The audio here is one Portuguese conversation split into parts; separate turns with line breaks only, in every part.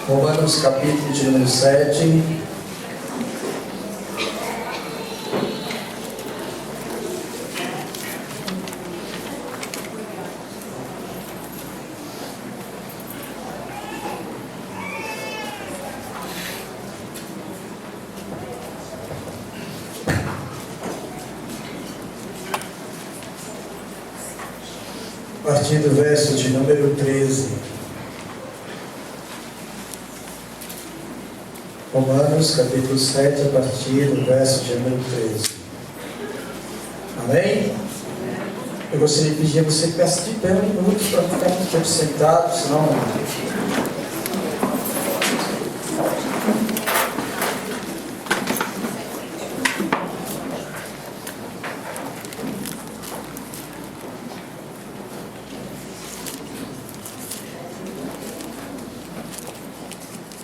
Romanos capítulo de número 7. A partir do verso de número 13. Romanos capítulo 7, a partir do verso de número 13. Amém? Eu gostaria de pedir a você que ficasse de pé um minuto para não ficar muito tempo sentado, senão...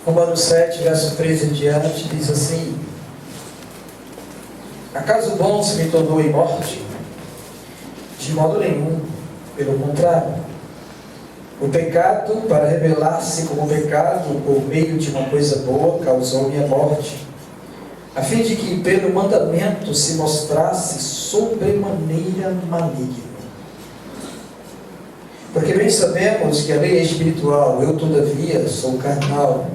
Romanos 7, verso 13 em diante, diz assim: acaso o bom se me tornou em morte? De modo nenhum, pelo contrário. O pecado, para revelar-se como pecado por meio de uma coisa boa, causou-me a morte, a fim de que pelo mandamento se mostrasse sobremaneira maligno. Porque bem sabemos que a lei é espiritual, eu todavia sou carnal,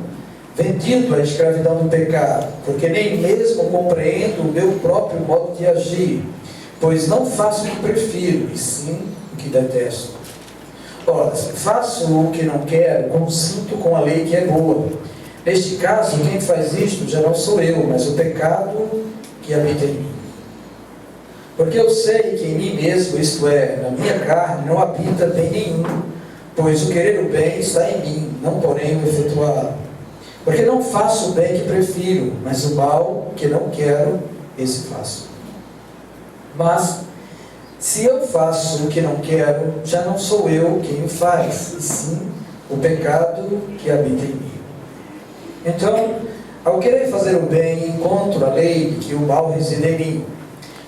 vendido à escravidão do pecado, porque nem mesmo compreendo o meu próprio modo de agir, pois não faço o que prefiro, e sim o que detesto. Ora, se faço o que não quero, consinto com a lei que é boa. Neste caso, quem faz isto já não sou eu, mas o pecado que habita em mim. Porque eu sei que em mim mesmo, isto é, na minha carne, não habita bem nenhum, pois o querer o bem está em mim, não porém o efetuá-lo. Porque não faço o bem que prefiro, mas o mal que não quero, esse faço. Mas, se eu faço o que não quero, já não sou eu quem o faz, e sim o pecado que habita em mim. Então, ao querer fazer o bem, encontro a lei que o mal reside em mim.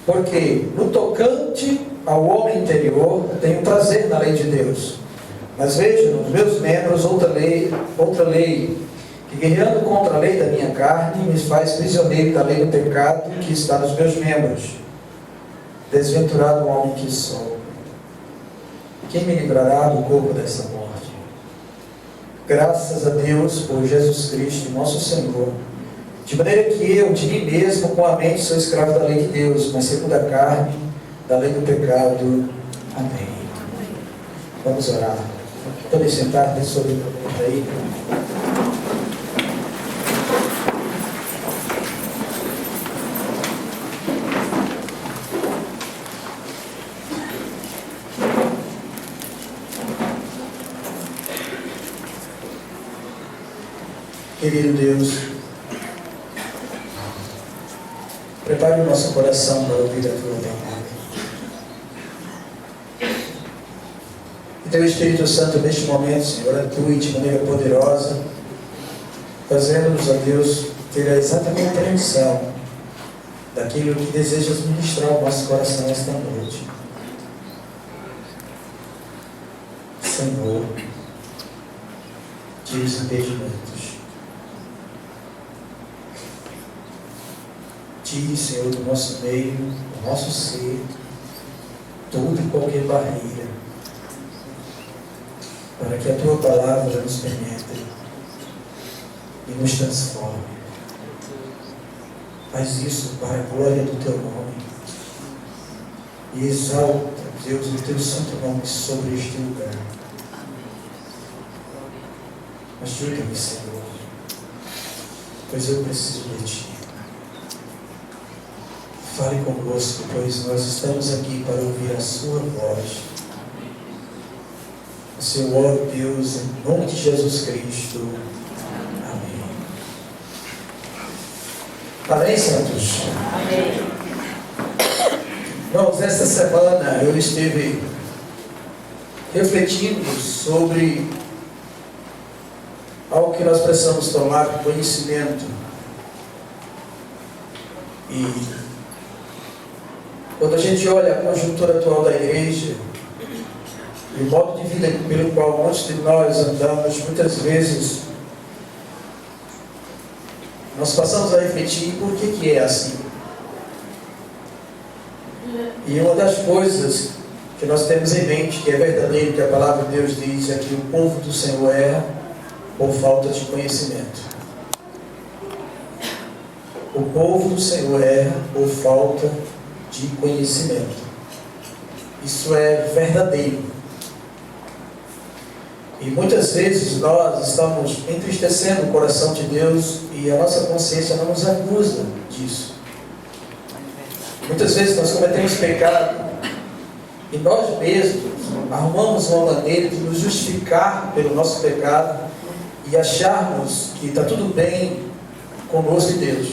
Porque, no tocante ao homem interior, tenho prazer na lei de Deus. Mas vejo nos meus membros outra lei, que guerreando contra a lei da minha carne, me faz prisioneiro da lei do pecado que está nos meus membros. Desventurado homem que sou, quem me livrará do corpo dessa morte? Graças a Deus por Jesus Cristo, nosso Senhor, de maneira que eu, de mim mesmo, com a mente, sou escravo da lei de Deus, mas segundo a carne, da lei do pecado. Amém. Vamos orar. Podem sentar, tem sobre o aí. Querido Deus, prepare o nosso coração para ouvir a Tua palavra. Que Teu Espírito Santo, neste momento, Senhor, atue de maneira poderosa, fazendo-nos, ó Deus, ter a exata compreensão daquilo que desejas ministrar ao nosso coração esta noite. Senhor, tira os impedimentos. Tire, Senhor, do nosso meio, do nosso ser, toda e qualquer barreira, para que a Tua palavra nos penetre e nos transforme. Faz isso para a glória do Teu nome e exalta, Deus, o Teu santo nome sobre este lugar. Ajuda-me, Senhor, pois eu preciso de Ti. Fale conosco, pois nós estamos aqui para ouvir a Sua voz. Se eu oro, Deus, em nome de Jesus Cristo. Amém. Amém, santos?
Amém.
Irmãos, esta semana eu estive refletindo sobre algo que nós precisamos tomar conhecimento. E quando a gente olha a conjuntura atual da igreja, e o modo de vida pelo qual muitos de nós andamos, muitas vezes nós passamos a refletir por que é assim. E uma das coisas que nós temos em mente, que é verdadeiro, que a palavra de Deus diz, é que o povo do Senhor erra por falta de conhecimento. O povo do Senhor erra por falta de conhecimento. Isso é verdadeiro. E muitas vezes nós estamos entristecendo o coração de Deus e a nossa consciência não nos acusa disso. Muitas vezes nós cometemos pecado e nós mesmos arrumamos uma maneira de nos justificar pelo nosso pecado e acharmos que está tudo bem conosco e Deus.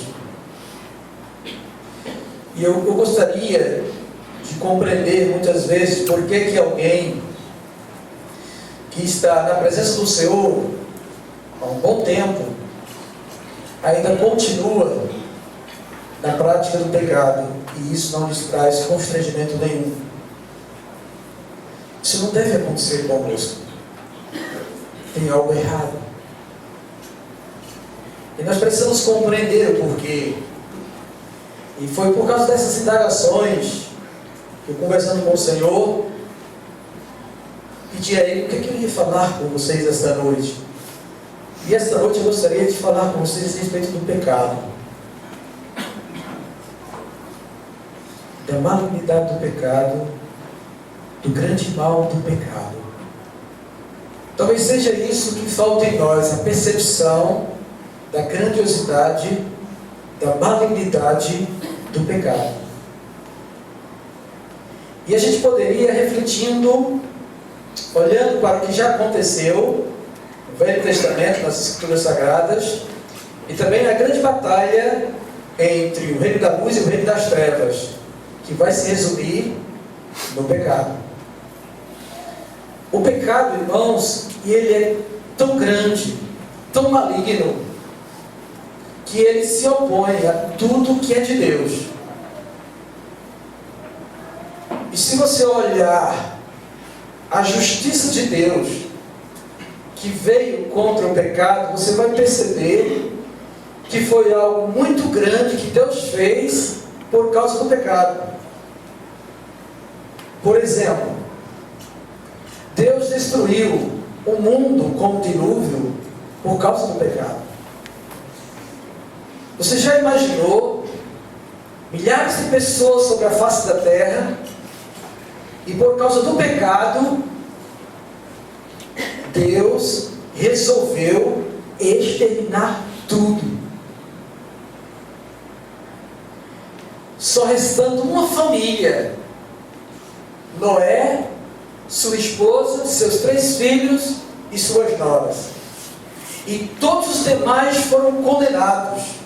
E eu gostaria de compreender muitas vezes por que alguém que está na presença do Senhor há um bom tempo ainda continua na prática do pecado e isso não lhes traz constrangimento nenhum. Isso não deve acontecer conosco. Tem algo errado. E nós precisamos compreender o porquê. E foi por causa dessas indagações que eu, conversando com o Senhor, pedi a Ele o que eu ia falar com vocês esta noite. E esta noite eu gostaria de falar com vocês a respeito do pecado. Da malignidade do pecado, do grande mal do pecado. Talvez seja isso que falta em nós, a percepção da grandiosidade, da malignidade do pecado. E a gente poderia, refletindo, olhando para o que já aconteceu no Velho Testamento, nas Escrituras Sagradas, e também a grande batalha entre o reino da luz e o reino das trevas, que vai se resumir no pecado. O pecado, irmãos, ele é tão grande, tão maligno, que ele se opõe a tudo que é de Deus. E se você olhar a justiça de Deus, que veio contra o pecado, você vai perceber que foi algo muito grande que Deus fez por causa do pecado. Por exemplo, Deus destruiu o mundo com o dilúvio por causa do pecado. Você já imaginou milhares de pessoas sobre a face da terra e por causa do pecado Deus resolveu exterminar tudo, só restando uma família: Noé, sua esposa, seus 3 filhos e suas noras. E todos os demais foram condenados.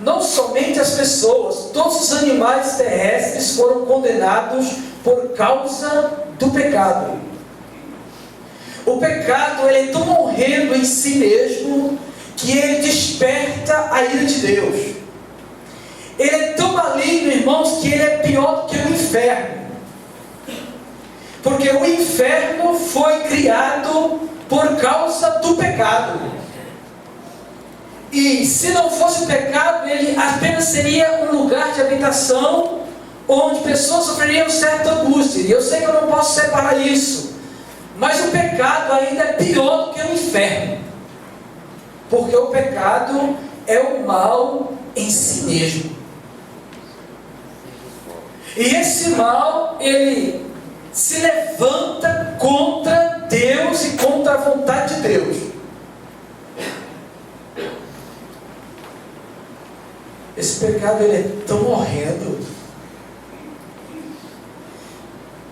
Não somente as pessoas, todos os animais terrestres foram condenados por causa do pecado. O pecado, ele é tão horrendo em si mesmo que ele desperta a ira de Deus. Ele é tão maligno, irmãos, que ele é pior do que o inferno. Porque o inferno foi criado por causa do pecado. E se não fosse o pecado, ele apenas seria um lugar de habitação onde pessoas sofreriam certa angústia. E eu sei que eu não posso separar isso, mas o pecado ainda é pior do que o inferno. Porque o pecado é o mal em si mesmo. E esse mal, ele se levanta contra Deus e contra a vontade de Deus. Esse pecado, ele é tão horrendo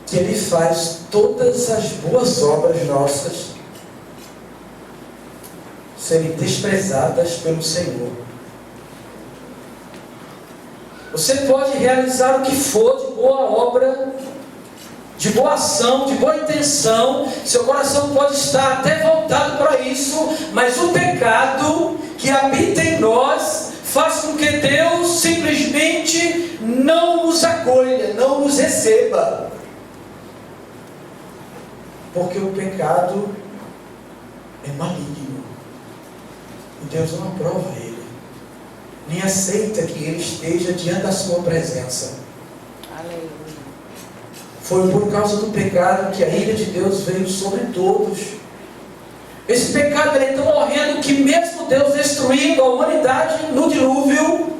que ele faz todas as boas obras nossas serem desprezadas pelo Senhor. Você pode realizar o que for de boa obra, de boa ação, de boa intenção, seu coração pode estar até voltado para isso, mas o pecado que habita em nós faz com que Deus simplesmente não nos acolha, não nos receba. Porque o pecado é maligno e Deus não aprova ele. nem aceita que Ele esteja diante da sua presença.
Aleluia.
Foi por causa do pecado que a ira de Deus veio sobre todos. Esse pecado ele é tão horrendo que mesmo Deus destruindo a humanidade no dilúvio,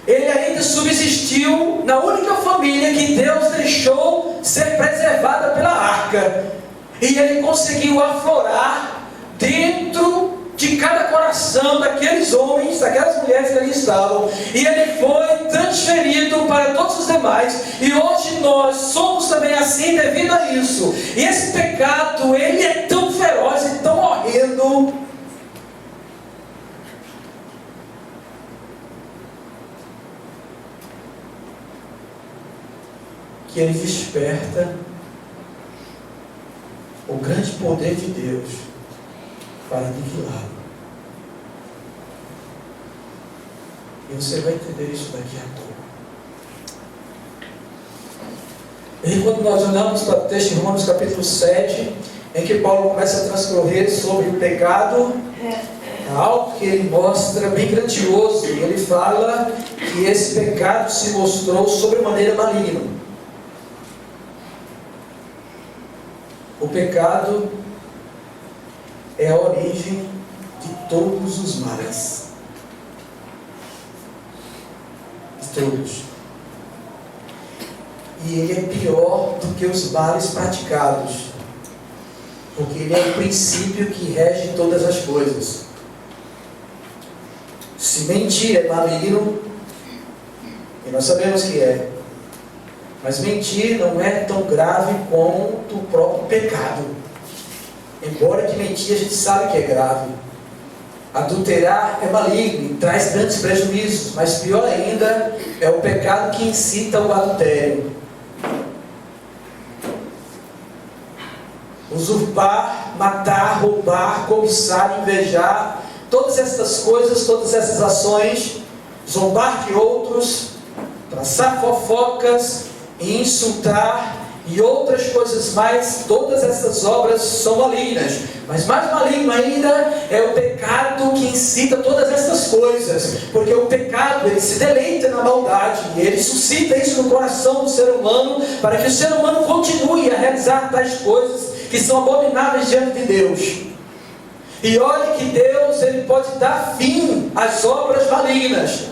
Ele ainda subsistiu na única família que Deus deixou ser preservada pela arca. E Ele conseguiu aflorar dentro de cada coração daqueles homens, daquelas mulheres que ali estavam. E Ele foi transferido para todos os demais. E hoje nós somos também assim devido a isso. E esse pecado, ele é tão feroz e tão horrendo, que ele desperta o grande poder de Deus para aniquilá-lo. E você vai entender isso daqui a pouco. E quando nós olhamos para o texto de Romanos capítulo 7, em que Paulo começa a transcorrer sobre o pecado, algo que ele mostra bem grandioso. Ele fala que esse pecado se mostrou sobremaneira maligno. O pecado é a origem de todos os males. De todos. E ele é pior do que os males praticados, porque ele é o princípio que rege todas as coisas. Se mentir é maligno, e nós sabemos que é, mas mentir não é tão grave quanto o próprio pecado. Embora que mentir a gente sabe que é grave. Adulterar é maligno e traz grandes prejuízos, mas pior ainda é o pecado que incita o adultério. Usurpar, matar, roubar, cobiçar, invejar, todas essas coisas, todas essas ações, zombar de outros, traçar fofocas, insultar e outras coisas mais, todas essas obras são malignas. Mas mais maligno ainda é o pecado que incita todas essas coisas, porque o pecado ele se deleita na maldade, e ele suscita isso no coração do ser humano, para que o ser humano continue a realizar tais coisas que são abomináveis diante de Deus. E olhe que Deus ele pode dar fim às obras malignas,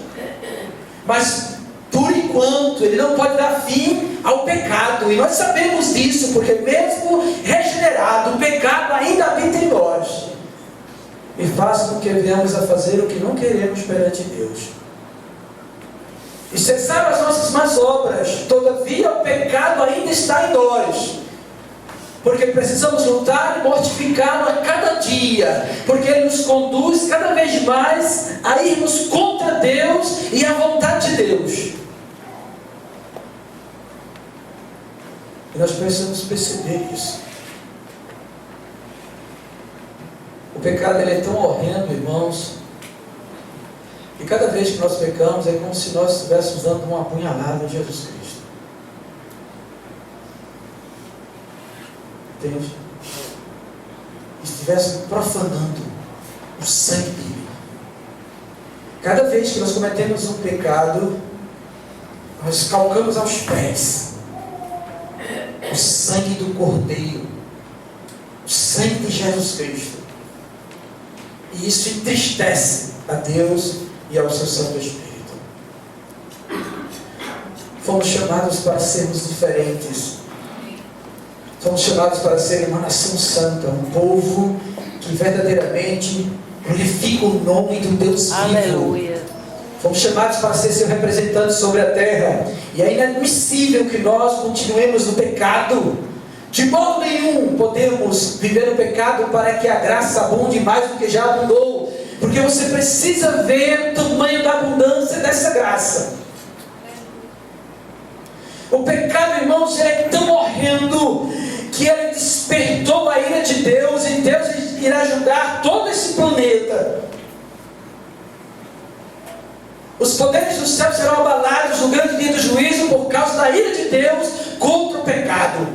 mas por enquanto ele não pode dar fim ao pecado, e nós sabemos disso, porque mesmo regenerado, o pecado ainda habita em nós, e faz com que venhamos a fazer o que não queremos perante Deus, e cessar as nossas más obras. Todavia o pecado ainda está em nós, porque precisamos lutar e mortificá-lo a cada dia, porque ele nos conduz cada vez mais a irmos contra Deus e a vontade de Deus. E nós precisamos perceber isso. O pecado ele é tão horrendo, irmãos, que cada vez que nós pecamos é como se nós estivéssemos dando uma apunhalada em Jesus Cristo. Entende? Estivéssemos profanando o sangue dele. Cada vez que nós cometemos um pecado, nós calcamos aos pés o sangue do Cordeiro, o sangue de Jesus Cristo, e isso entristece a Deus e ao seu Santo Espírito. Fomos chamados para sermos diferentes. Fomos chamados para ser uma nação santa, um povo que verdadeiramente glorifica o nome do Deus vivo.
Aleluia.
Fomos chamados para ser seu representante sobre a terra. E é inadmissível que nós continuemos no pecado. De modo nenhum podemos viver no pecado para que a graça abunde mais do que já abundou. Porque você precisa ver o tamanho da abundância dessa graça. O pecado, irmãos, ele é tão horrendo que ele despertou a ira de Deus, e Deus irá julgar todo esse planeta. Os poderes do céu serão abalados no grande dia do juízo por causa da ira de Deus contra o pecado.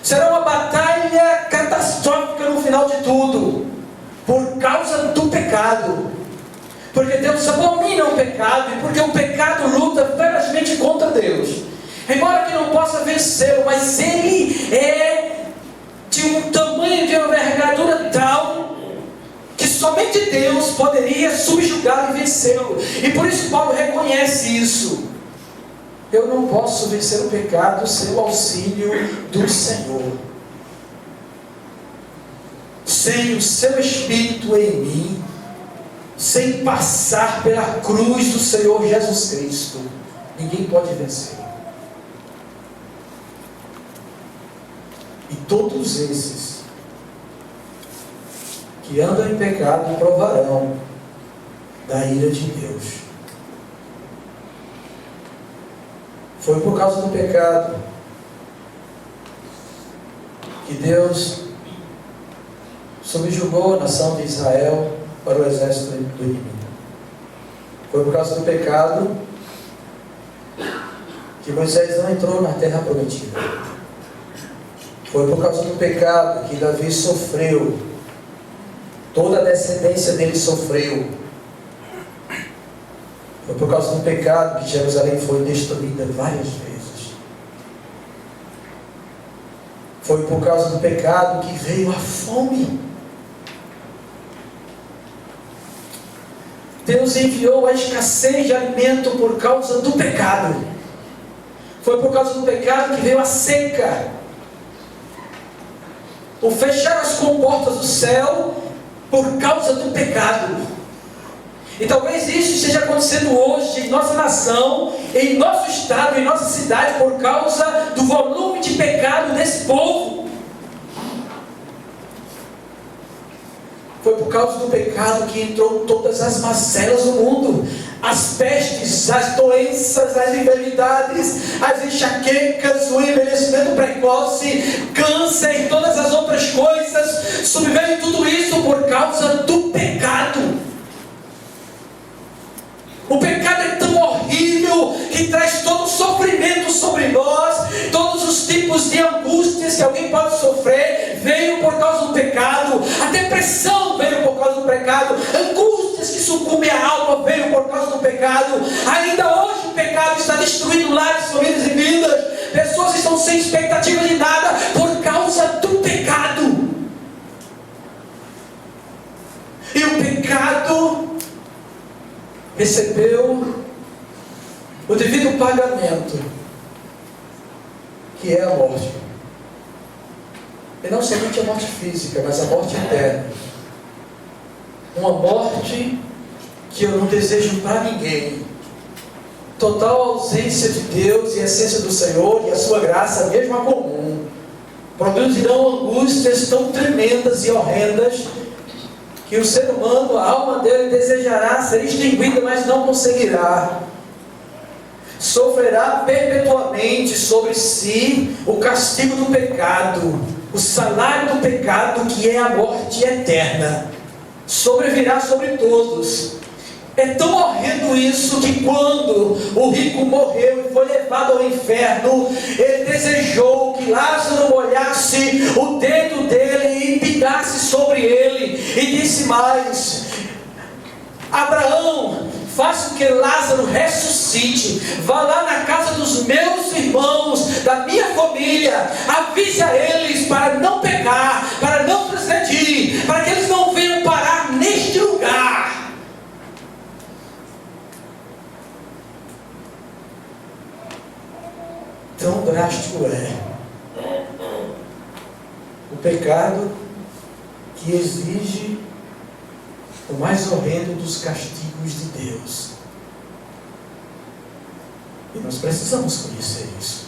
Será uma batalha catastrófica no final de tudo, por causa do pecado. Porque Deus abomina o pecado, e porque o pecado luta ferozmente contra Deus. Embora que não possa vencê-lo, mas ele é de um tamanho, de uma envergadura tal, que somente Deus poderia subjugá-lo e vencê-lo. E por isso Paulo reconhece isso. Eu não posso vencer o pecado sem o auxílio do Senhor. Sem o seu Espírito em mim, sem passar pela cruz do Senhor Jesus Cristo, ninguém pode vencer. E todos esses que andam em pecado provarão da ira de Deus. Foi por causa do pecado que Deus subjugou a nação de Israel para o exército do inimigo. Foi por causa do pecado que Moisés não entrou na terra prometida. Foi por causa do pecado que Davi sofreu. Toda a descendência dele sofreu. Foi por causa do pecado que Jerusalém foi destruída várias vezes. Foi por causa do pecado que veio a fome. Deus enviou a escassez de alimento por causa do pecado. Foi por causa do pecado que veio a seca. O fechar as comportas do céu por causa do pecado. E talvez isso esteja acontecendo hoje em nossa nação, em nosso estado, em nossa cidade, por causa do volume de pecado desse povo. Foi por causa do pecado que entrou todas as mazelas do mundo. As pestes, as doenças, as enfermidades, as enxaquecas, o envelhecimento precoce, câncer e todas as outras coisas. Subveio tudo isso por causa do pecado. O pecado é tão horrível que traz todo o sofrimento sobre nós. Todos os tipos de angústias que alguém pode sofrer veio por causa do pecado. A depressão veio por causa do pecado. Angústias que sucumbem a alma veio por causa do pecado. Ainda hoje o pecado está destruindo lares, famílias e vidas. Pessoas estão sem expectativa de nada por causa do pecado. E o pecado recebeu o devido pagamento, que é a morte. E não somente a morte física, mas a morte eterna. Uma morte que eu não desejo para ninguém. Total ausência de Deus e a essência do Senhor e a sua graça, mesmo a comum, produzirão angústias tão tremendas e horrendas que o ser humano, a alma dele desejará ser extinguida, mas não conseguirá. Sofrerá perpetuamente sobre si o castigo do pecado, o salário do pecado, que é a morte eterna. Sobrevirá sobre todos. É tão horrendo isso que quando o rico morreu e foi levado ao inferno, ele desejou que Lázaro molhasse o dedo dele e picasse sobre ele, e disse mais: Abraão, faça com que Lázaro ressuscite, vá lá na casa dos meus irmãos, da minha família, avise a eles para não pecar, para não transgredir, para que eles não venham parar neste lugar. Tão drástico é o pecado que exige o mais horrendo dos castigos de Deus. E nós precisamos conhecer isso,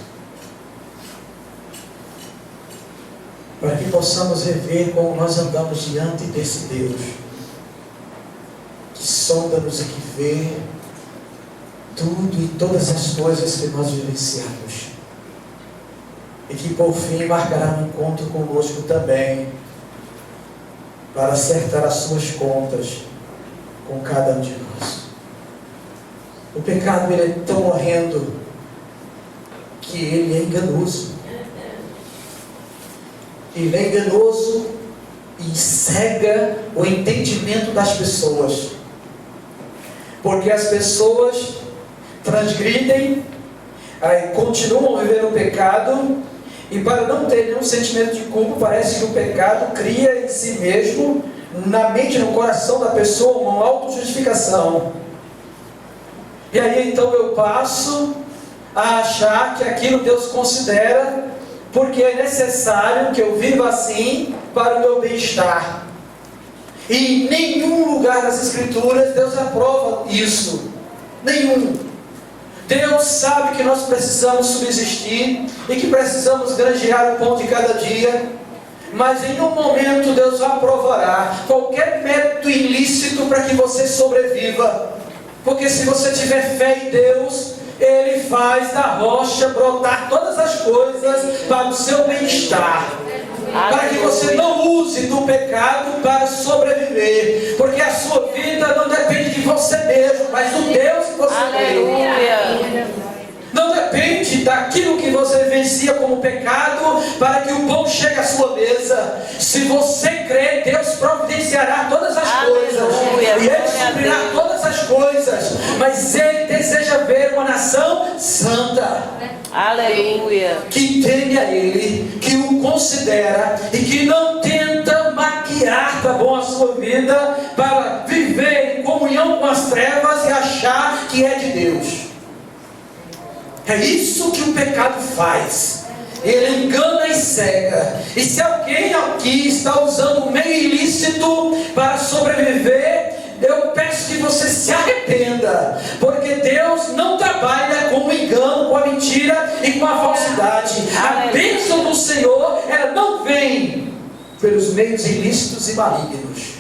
para que possamos rever como nós andamos diante desse Deus que sonda-nos e que vê tudo e todas as coisas que nós vivenciamos, e que por fim marcará um encontro conosco também, para acertar as suas contas com cada um de nós. O pecado, ele é tão horrendo que ele é enganoso. Ele é enganoso e cega o entendimento das pessoas. Porque as pessoas transgridem, continuam a viver no pecado, e para não ter nenhum sentimento de culpa, parece que o pecado cria em si mesmo, na mente e no coração da pessoa, uma autojustificação. E aí então eu passo a achar que aquilo Deus considera, porque é necessário que eu viva assim para o meu bem-estar. E em nenhum lugar das Escrituras Deus aprova isso. Nenhum. Deus sabe que nós precisamos subsistir e que precisamos granjear o pão de cada dia, mas em nenhum momento Deus aprovará qualquer método ilícito para que você sobreviva. Porque se você tiver fé em Deus, Ele faz da rocha brotar todas as coisas para o seu bem-estar. Para que você não use do pecado para sobreviver. Porque a sua vida não depende de você mesmo, mas do Deus que você tem. Não depende daquilo que você vivencia como pecado para que o pão chegue à sua mesa. Se você crê, Deus providenciará todas as coisas. E Ele suprirá todas as coisas. Mas Ele deseja ver uma nação santa.
Aleluia.
Que teme a Ele, que o considera e que não tenta maquiar, tá bom, a sua vida para viver em comunhão com as trevas e achar que é de Deus. É isso que o pecado faz. Ele engana e cega. E se alguém aqui está usando um meio ilícito para sobreviver, eu peço que você se arrependa, porque Deus não trabalha com o engano, com a mentira e com a falsidade. A bênção do Senhor, ela não vem pelos meios ilícitos e malignos.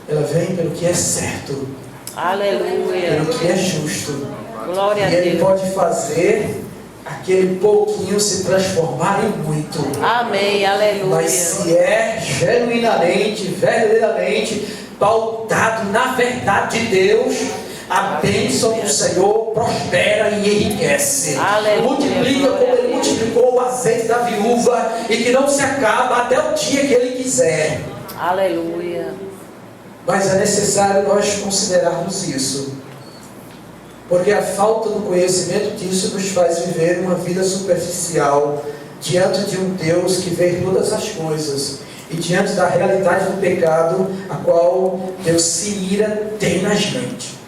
Ela vem pelo que é certo.
Aleluia.
Pelo que é justo.
Glória a
E Ele
Deus.
pode fazer aquele pouquinho se transformar em muito.
Amém. Aleluia.
Mas se é genuinamente, verdadeiramente pautado na verdade de Deus, a bênção do Senhor prospera e enriquece.
Aleluia.
Multiplica como Ele multiplicou o azeite da viúva, e que não se acaba até o dia que Ele quiser.
Aleluia.
Mas é necessário nós considerarmos isso, porque a falta do conhecimento disso nos faz viver uma vida superficial diante de um Deus que vê todas as coisas, e diante da realidade do pecado a qual Deus se ira tenazmente.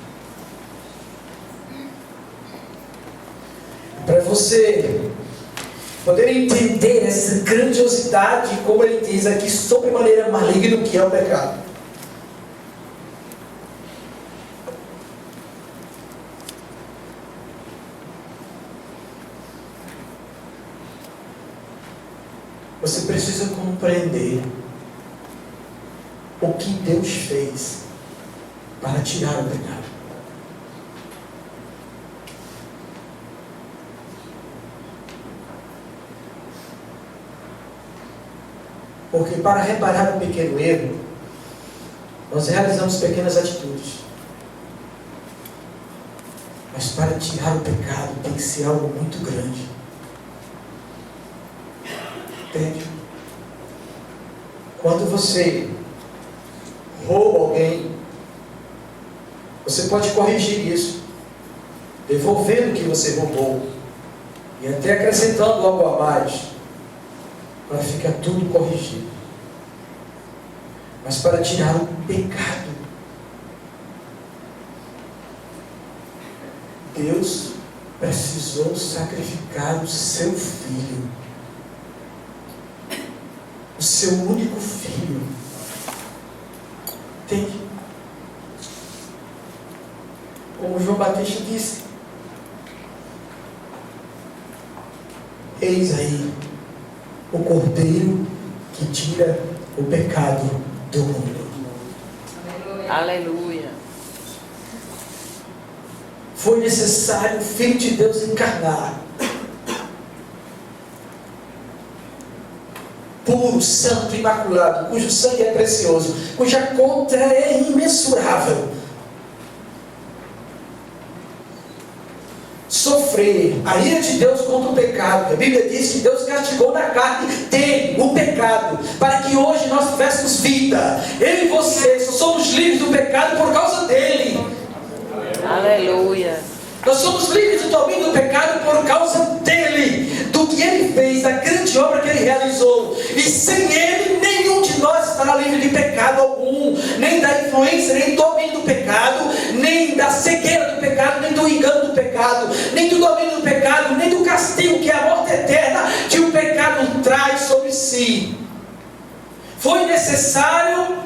Para você poder entender essa grandiosidade, como ele diz aqui, sobremaneira maligno que é o pecado, você precisa compreender o que Deus fez para tirar o pecado. Porque para reparar um pequeno erro, nós realizamos pequenas atitudes. Mas para tirar o pecado tem que ser algo muito grande. Entende? Quando você rouba alguém, você pode corrigir isso, devolvendo o que você roubou, e até acrescentando algo a mais, para ficar tudo corrigido. Mas para tirar o pecado, Deus precisou sacrificar o seu filho, o seu único filho. Entende? Como João Batista disse: eis aí o Cordeiro que tira o pecado do mundo.
Aleluia.
Foi necessário o Filho de Deus encarnar, puro, santo, imaculado, cujo sangue é precioso, cuja conta é imensurável, sofrer a ira de Deus contra o pecado. A Bíblia diz que Deus castigou na carne dele o pecado, para que hoje nós tivéssemos vida. Eu e você só somos livres do pecado por causa dele.
Aleluia.
Nós somos livres do domínio do pecado por causa dele, do que ele fez, da grande obra que ele realizou. E sem ele, nenhum de nós estará livre de pecado algum, nem da influência, nem do domínio do pecado, nem da cegueira do pecado, nem do engano do pecado, nem do domínio do pecado, nem do castigo que é a morte eterna que o pecado traz sobre si. Foi necessário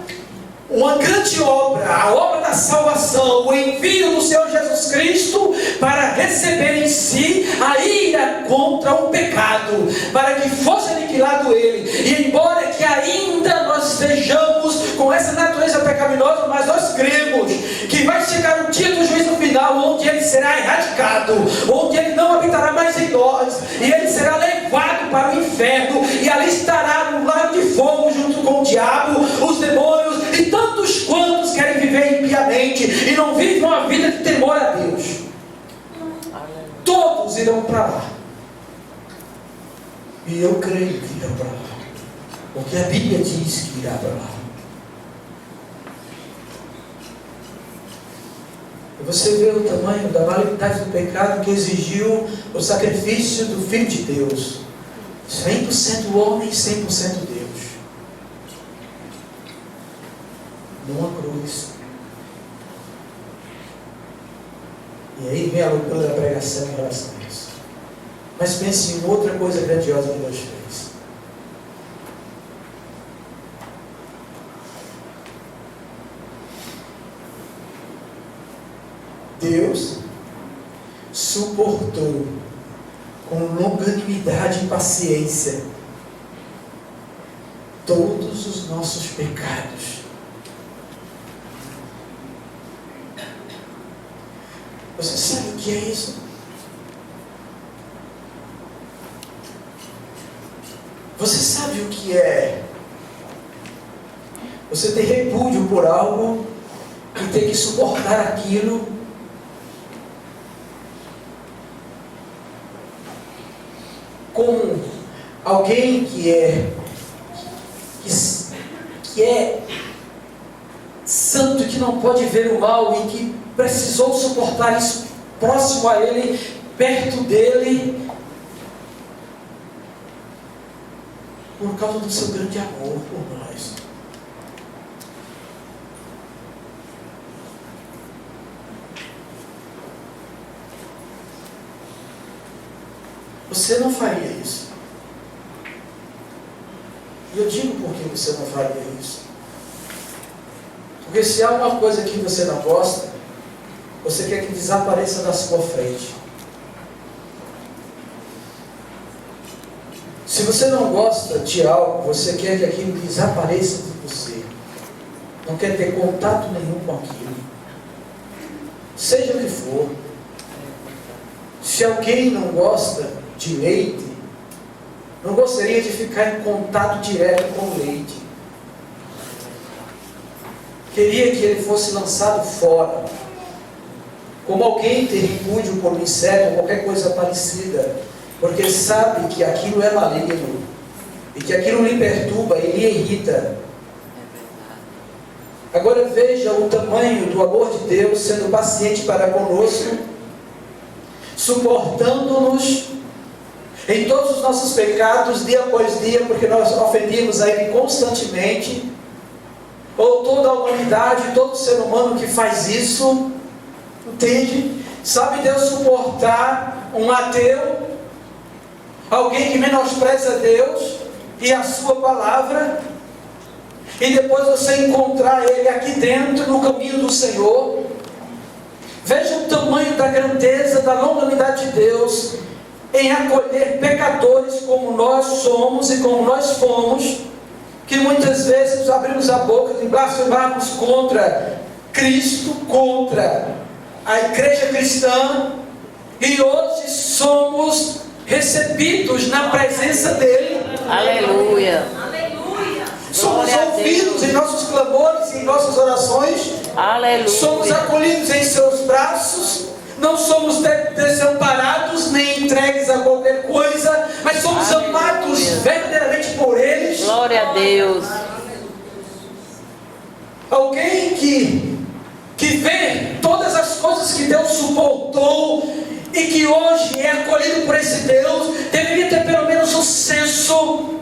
uma grande obra, a obra da salvação, o envio do Senhor Jesus Cristo para receber em si a ira contra o pecado, para que fosse aniquilado ele. E embora que ainda nós estejamos com essa natureza pecaminosa, mas nós cremos que vai chegar o dia do juízo final, onde ele será erradicado, onde ele não habitará mais em nós, e ele será levado para o inferno, e ali estará no lago de fogo junto com o diabo, os demônios e tantos quantos querem viver impiamente e não vivem uma vida de temor a Deus. Todos irão para lá. E eu creio que irão para lá, porque a Bíblia diz que irá para lá. E você vê o tamanho da malignidade do pecado que exigiu o sacrifício do Filho de Deus, 100% homem e 100% Deus, numa cruz. E aí vem a loucura da pregação em relação a isso. Mas pense em outra coisa grandiosa que Deus fez. Deus suportou com longanimidade e paciência todos os nossos pecados. Você sabe o que é isso? Você sabe o que é você ter repúdio por algo e ter que suportar aquilo com alguém que é santo, que não pode ver o mal e que precisou suportar isso próximo a ele, perto dele, por causa do seu grande amor por nós. Você não faria isso. E eu digo por que você não faria isso. Porque se há uma coisa que você não gosta, você quer que desapareça da sua frente. Se você não gosta de algo, você quer que aquilo desapareça de você. Não quer ter contato nenhum com aquilo. Seja o que for. Se alguém não gosta de leite, não gostaria de ficar em contato direto com o leite. Queria que ele fosse lançado fora. Como alguém ter repúdio por um inseto ou qualquer coisa parecida, porque sabe que aquilo é maligno e que aquilo lhe perturba e lhe irrita. Agora veja o tamanho do amor de Deus sendo paciente para conosco, suportando-nos em todos os nossos pecados, dia após dia, porque nós ofendemos a Ele constantemente. Ou toda a humanidade, todo ser humano que faz isso, entende? Sabe Deus suportar um ateu, alguém que menospreza Deus e a sua palavra, e depois você encontrar ele aqui dentro, no caminho do Senhor. Veja o tamanho da grandeza, da longanimidade de Deus em acolher pecadores como nós somos e como nós fomos, que muitas vezes abrimos a boca e blasfemamos contra Cristo, contra a igreja cristã, e hoje somos recebidos na presença dele.
Aleluia.
Somos ouvidos em nossos clamores e em nossas orações.
Aleluia.
Somos acolhidos em seus braços. Não somos desamparados nem entregues a qualquer coisa, mas somos amados verdadeiramente por eles.
Glória a Deus.
Alguém que que Deus suportou e que hoje é acolhido por esse Deus, deveria ter pelo menos um senso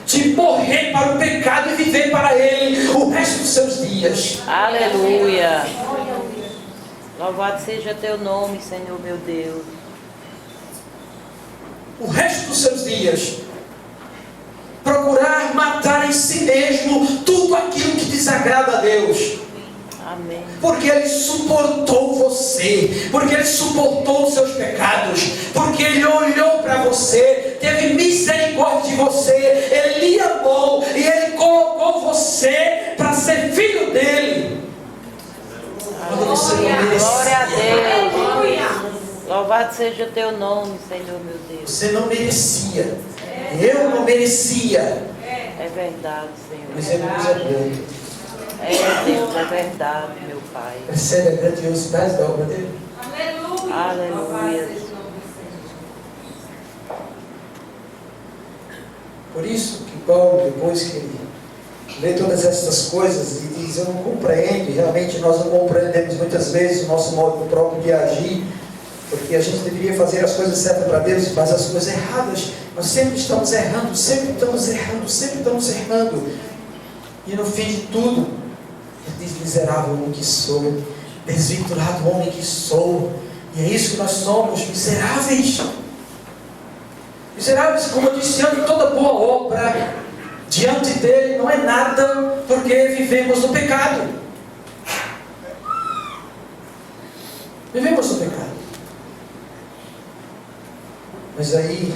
de morrer para o pecado e viver para Ele o resto dos seus dias.
Aleluia. Louvado seja teu nome, Senhor meu Deus.
O resto dos seus dias, procurar matar em si mesmo tudo aquilo que desagrada a Deus.
Amém.
Porque Ele suportou você, porque Ele suportou os seus pecados, porque Ele olhou para você, teve misericórdia de você, Ele lhe amou e Ele colocou você para ser filho dele. Quando você não merecia.
Glória a Deus. Louvado seja teu nome, Senhor meu Deus.
Você não merecia. Eu não merecia.
É verdade, Senhor.
Mas Ele nos amou.
É Deus, é verdade, meu Pai.
Percebe a grandiosidade da obra dele?
Aleluia.
Por isso que Paulo, depois que ele lê todas essas coisas e diz, eu não compreendo, e realmente nós não compreendemos muitas vezes o nosso modo próprio de agir, porque a gente deveria fazer as coisas certas para Deus, mas as coisas erradas, nós sempre estamos errando, sempre estamos errando, sempre estamos errando. E no fim de tudo, ele diz, miserável homem que sou, desventurado homem que sou. E é isso que nós somos, miseráveis. Miseráveis, como eu disse antes, toda boa obra diante dele não é nada, porque vivemos no pecado. Vivemos no pecado. Mas aí,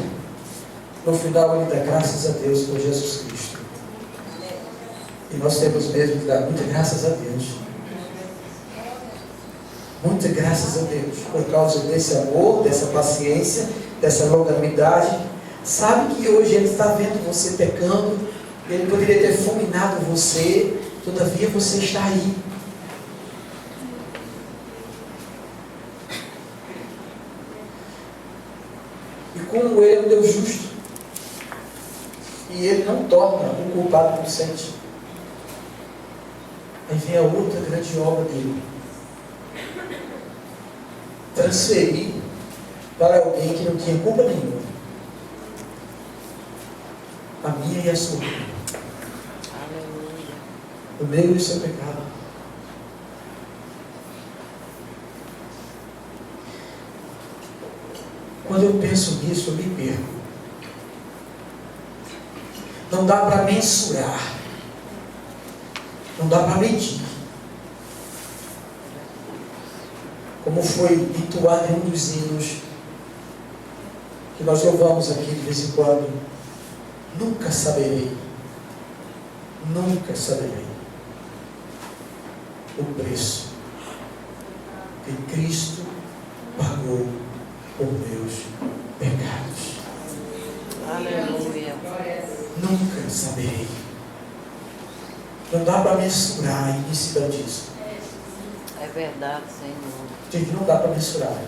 no final, ele dá graças a Deus por Jesus Cristo. E nós temos mesmo que dar muitas graças a Deus. Muitas graças a Deus. Por causa desse amor, dessa paciência, dessa longanimidade. Sabe que hoje Ele está vendo você pecando. Ele poderia ter fulminado você. Todavia você está aí. E como Ele é um Deus justo. E Ele não torna um culpado inocente. Aí vem a outra grande obra dele. Transferir para alguém que não tinha culpa nenhuma. A minha e a sua.
Aleluia.
O meu e o seu pecado. Quando eu penso nisso, eu me perco. Não dá para mensurar. Não dá para medir. Como foi entoado em um dos hinos que nós louvamos aqui de vez em quando. Nunca saberei. Nunca saberei o preço que Cristo pagou por meus pecados.
Aleluia.
Nunca saberei. Não dá para mensurar a imensidade disso.
É verdade, Senhor.
Gente, não dá para mensurar.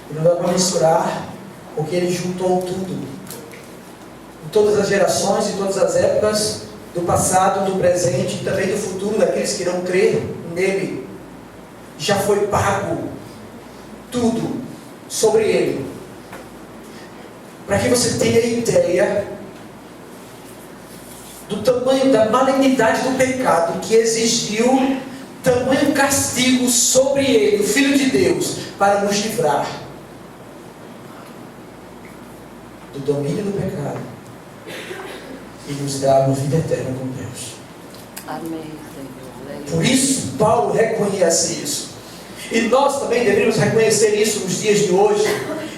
E não dá para mensurar porque Ele juntou tudo. Em todas as gerações, em todas as épocas, do passado, do presente e também do futuro, daqueles que irão crer nele. Já foi pago tudo sobre Ele. Para que você tenha ideia do tamanho da malignidade do pecado que exigiu tamanho castigo sobre Ele, o Filho de Deus, para nos livrar do domínio do pecado e nos dar uma vida eterna com Deus.
Amém, Senhor. Aleluia.
Por isso, Paulo reconhece isso. E nós também deveríamos reconhecer isso nos dias de hoje.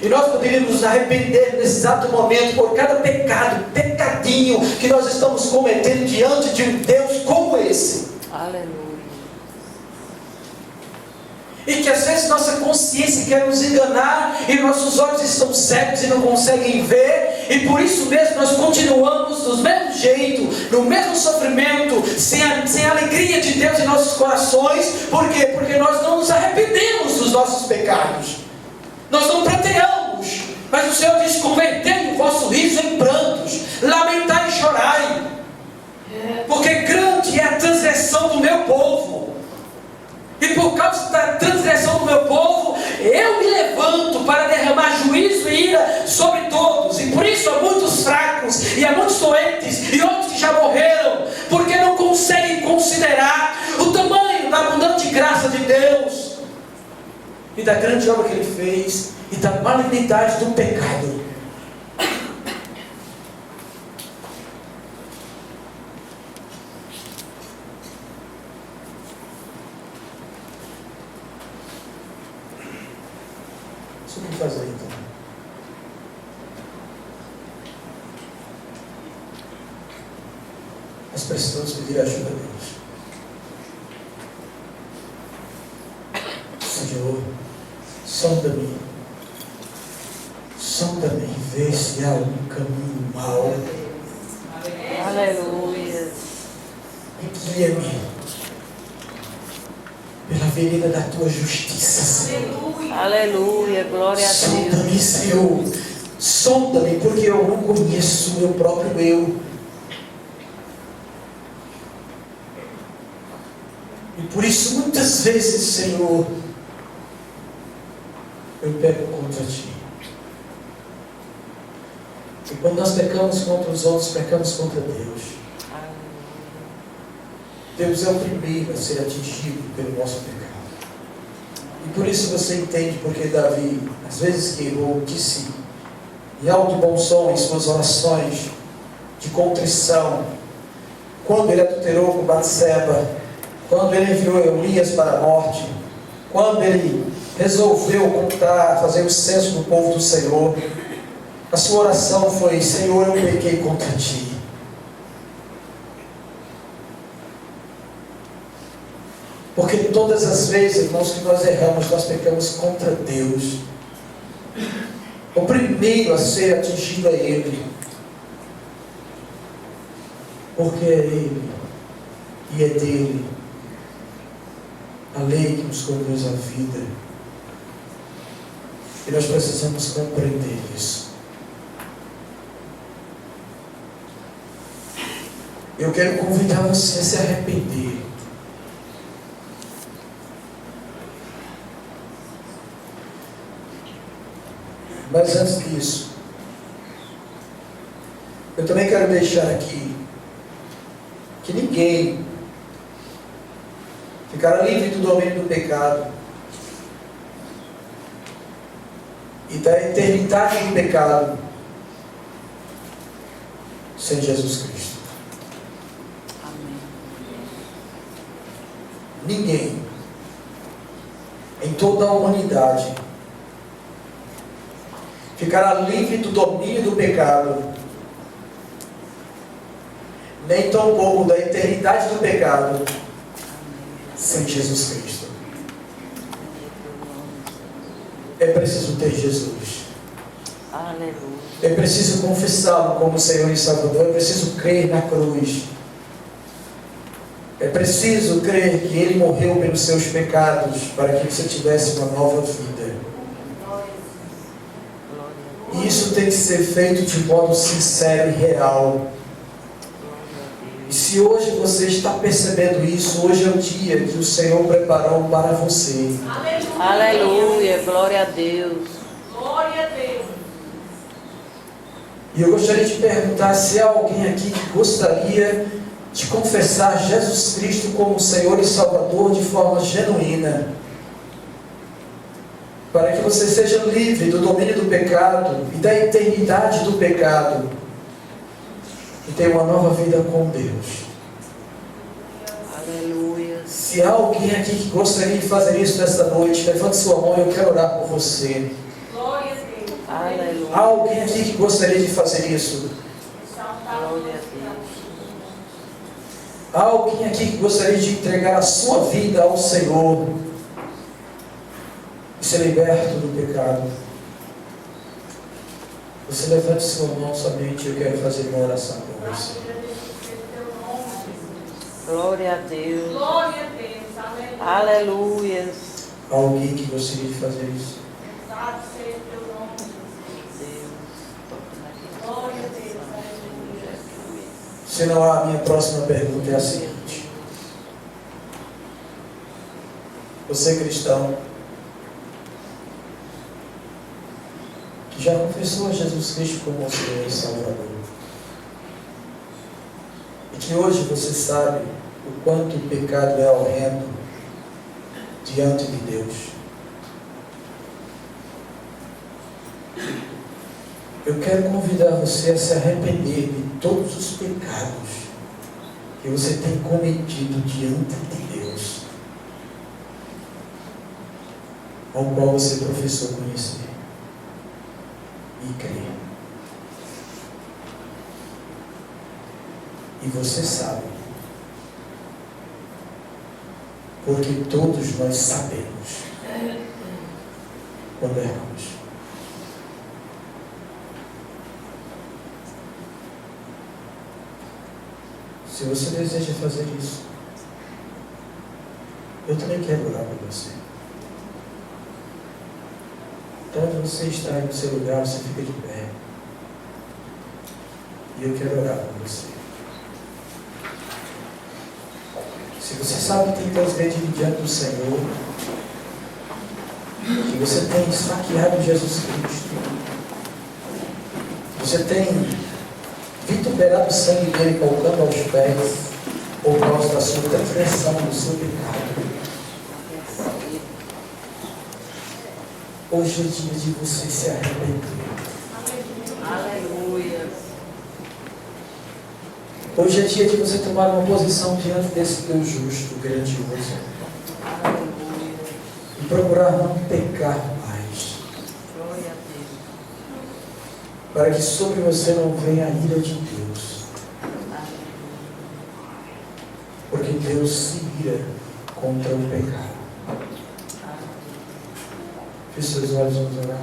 E nós poderíamos nos arrepender nesse exato momento por cada pecado, pecadinho que nós estamos cometendo diante de um Deus como esse.
Aleluia.
E que às vezes nossa consciência quer nos enganar e nossos olhos estão cegos e não conseguem ver, e por isso mesmo nós continuamos do mesmo jeito, no mesmo sofrimento, sem a alegria de Deus em nossos corações. Por quê? Porque nós não nos arrependemos dos nossos pecados, nós não prateamos, mas o Senhor diz: convertei o vosso riso em prantos, lamentai e chorai, porque grande é a transgressão do meu povo. E por causa da transgressão
sobre o meu povo, eu me levanto para derramar juízo e ira sobre todos. E por isso há muitos fracos, e há muitos doentes, e outros que já morreram, porque não conseguem considerar o tamanho da abundante graça de Deus, e da grande obra que Ele fez, e da malignidade do pecado.
Isso que fazer então? Nós precisamos pedir ajuda a Deus. Senhor, sonda-me, sonda-me, vê se há algum caminho mau.
Aleluia.
E guia-me pela vereda da tua justiça, Senhor.
Aleluia, glória a Deus.
Sonda-me, Senhor, sonda-me, porque eu não conheço o meu próprio eu. E por isso, muitas vezes, Senhor, eu pego contra Ti. E quando nós pecamos contra os outros, pecamos contra Deus. Deus é o primeiro a ser atingido pelo nosso pecado. E por isso você entende porque Davi, às vezes que errou, disse em alto e bom som em suas orações de contrição, quando ele adulterou com Batseba, quando ele enviou Elias para a morte, quando ele resolveu fazer o censo do povo do Senhor, a sua oração foi: Senhor, eu pequei contra Ti. Porque todas as vezes, irmãos, que nós erramos, nós pecamos contra Deus. O primeiro a ser atingido é Ele. Porque é Ele e é dele a lei que nos conduz à vida. E nós precisamos compreender isso. Eu quero convidar você a se arrepender. Mas antes disso, eu também quero deixar aqui que ninguém ficará livre do domínio do pecado e da eternidade do pecado sem Jesus Cristo.
Amém.
Ninguém em toda a humanidade ficará livre do domínio do pecado, nem tampouco da eternidade do pecado sem Jesus Cristo. É preciso ter Jesus.
Aleluia.
É preciso confessá-lo como Senhor e Salvador. É preciso crer na cruz. É preciso crer que Ele morreu pelos seus pecados para que você tivesse uma nova vida. E isso tem que ser feito de modo sincero e real. E se hoje você está percebendo isso, hoje é o dia que o Senhor preparou para você.
Aleluia, glória a Deus.
Glória a Deus.
E eu gostaria de perguntar se há alguém aqui que gostaria de confessar Jesus Cristo como Senhor e Salvador de forma genuína, para que você seja livre do domínio do pecado e da eternidade do pecado e tenha uma nova vida com Deus.
Aleluia.
Se há alguém aqui que gostaria de fazer isso nesta noite, levante sua mão e eu quero orar por você.
Glória a Deus.
Aleluia.
Há alguém aqui que gostaria de fazer isso?
Glória a Deus.
Há alguém aqui que gostaria de entregar a sua vida ao Senhor e ser liberto do pecado? Você levante sua mão somente, eu quero fazer uma oração por você.
Glória a Deus.
Glória a Deus. Aleluia.
Aleluia.
Há alguém que gostaria de fazer isso?
Exaltado seja o teu nome. Glória a Deus. Aleluia.
Se não há, a minha próxima pergunta é a seguinte: você cristão, já confessou a Jesus Cristo como o Senhor e Salvador. E que hoje você sabe o quanto o pecado é horrendo diante de Deus. Eu quero convidar você a se arrepender de todos os pecados que você tem cometido diante de Deus, ao qual você professou conhecer e crer. E você sabe, porque todos nós sabemos quando erramos. Se você deseja fazer isso, eu também quero orar por você. Então, onde você está aí no seu lugar, você fica de pé. E eu quero orar por você. Se você sabe que tem transgredido diante do Senhor, que você tem esfaqueado Jesus Cristo, você tem vituperado o sangue dele colocando aos pés, por causa da sua transgressão, do seu pecado. Hoje é dia de você se arrepender.
Aleluia.
Hoje é dia de você tomar uma posição diante desse Deus justo, grandioso.
Aleluia.
E procurar não pecar mais.
Glória a Deus.
Para que sobre você não venha a ira de Deus. Porque Deus se ira contra o pecado. Feche seus olhos, vamos orar.